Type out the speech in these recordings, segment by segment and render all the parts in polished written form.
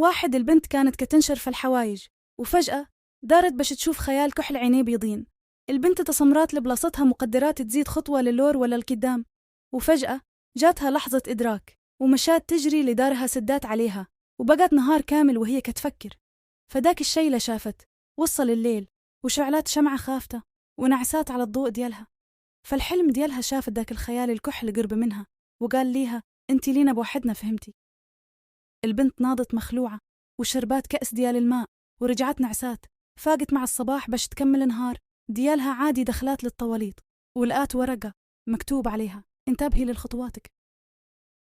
واحد البنت كانت كتنشر في الحوايج، وفجأة دارت باش تشوف خيال كحل عينيه بيضين. البنت تصمرات لبلاصتها مقدرات تزيد خطوة للور ولا القدام، وفجأة جاتها لحظة إدراك ومشات تجري لدارها سدات عليها، وبقت نهار كامل وهي كتفكر. فداك الشي اللي شافت وصل الليل وشعلات شمعة خافتة ونعسات على الضوء ديالها. فالحلم ديالها شافت داك الخيال الكحل قرب منها وقال ليها انتي لينا بوحدنا فهمتي. البنت ناضت مخلوعة وشربات كأس ديال الماء ورجعت نعسات. فاقت مع الصباح باش تكمل نهار ديالها عادي. دخلات للطواليط ولقات ورقة مكتوب عليها انتبهي للخطواتك.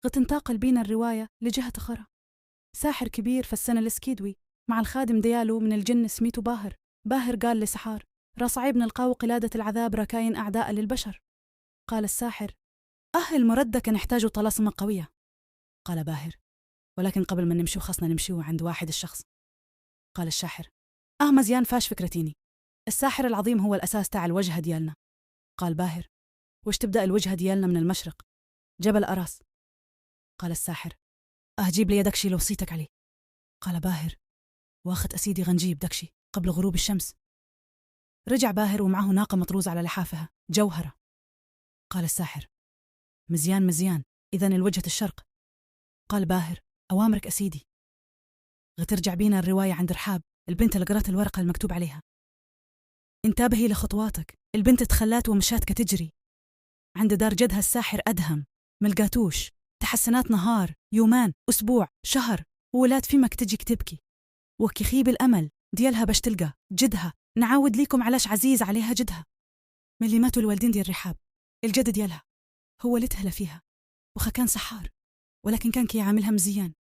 غتنتقل بينا الرواية لجهة أخرى. ساحر كبير في السنة السكيدوي مع الخادم ديالو من الجن سميتو باهر. باهر قال لسحار صعيب نلقاو قلادة العذاب ركاين أعداء للبشر. قال الساحر المردة نحتاج طلاسم قوية. قال باهر ولكن قبل ما نمشي خصنا نمشي عند واحد الشخص. قال الشاحر مزيان فاش فكرتيني، الساحر العظيم هو الأساس تاع الوجهة ديالنا. قال باهر وش تبدأ الوجهة ديالنا من المشرق جبل أراس. قال الساحر جيب لي دكشي لو صيتك عليه. قال باهر واخت أسيدي غنجيب دكشي قبل غروب الشمس. رجع باهر ومعه ناقة مطروز على لحافها جوهرة. قال الساحر مزيان مزيان إذن الوجهة الشرق. قال باهر أوامرك أسيدي. غترجع بينا الرواية عند رحاب البنت اللي قرأت الورقة المكتوب عليها. انتبهي لخطواتك. البنت تخلات ومشات كتجري عند دار جدها الساحر أدهم. ملقاتوش. تحسنات نهار يومان أسبوع شهر وولاد فيمك تجي كتبكي وكيخيب الأمل ديالها باش تلقى جدها. نعاود ليكم علاش عزيز عليها جدها. من اللي ماتوا الوالدين ديال رحاب الجد ديالها هو اللي تهلى فيها وخا كان سحار ولكن كان كيعاملها مزيان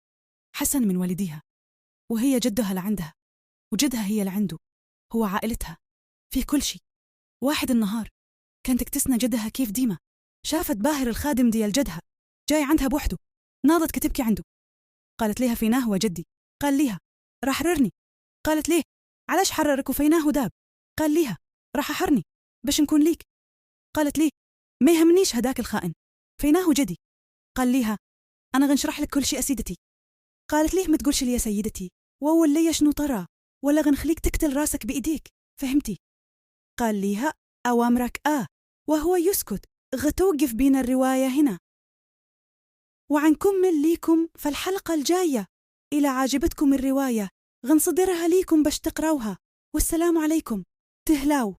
حسن من والديها وهي جدها لعندها وجدها هي لعنده هو عائلتها في كل شيء. واحد النهار كانت تكتسنا جدها كيف ديما شافت باهر الخادم ديال جدها جاي عندها بوحده. ناضت كتبكي عنده. قالت ليها فيناه هو جدي. قال ليها راح حررني. قالت ليه علاش حررك وفيناه داب. قال ليها راح أحرني باش نكون ليك. قالت ليه ما يهمنيش هداك الخائن فيناه جدي. قال ليها أنا غنشرح لك كل شيء أسيدتي. قالت ليه ما تقولش لي يا سيدتي وولي شنو ترى ولا غنخليك تقتل راسك بإيديك فهمتي. قال ليها أوامرك وهو يسكت. غتوقف بينا الرواية هنا وعنكمل ليكم في الحلقة الجاية. إلى عاجبتكم الرواية غنصدرها ليكم باش تقراوها والسلام عليكم. تهلاو.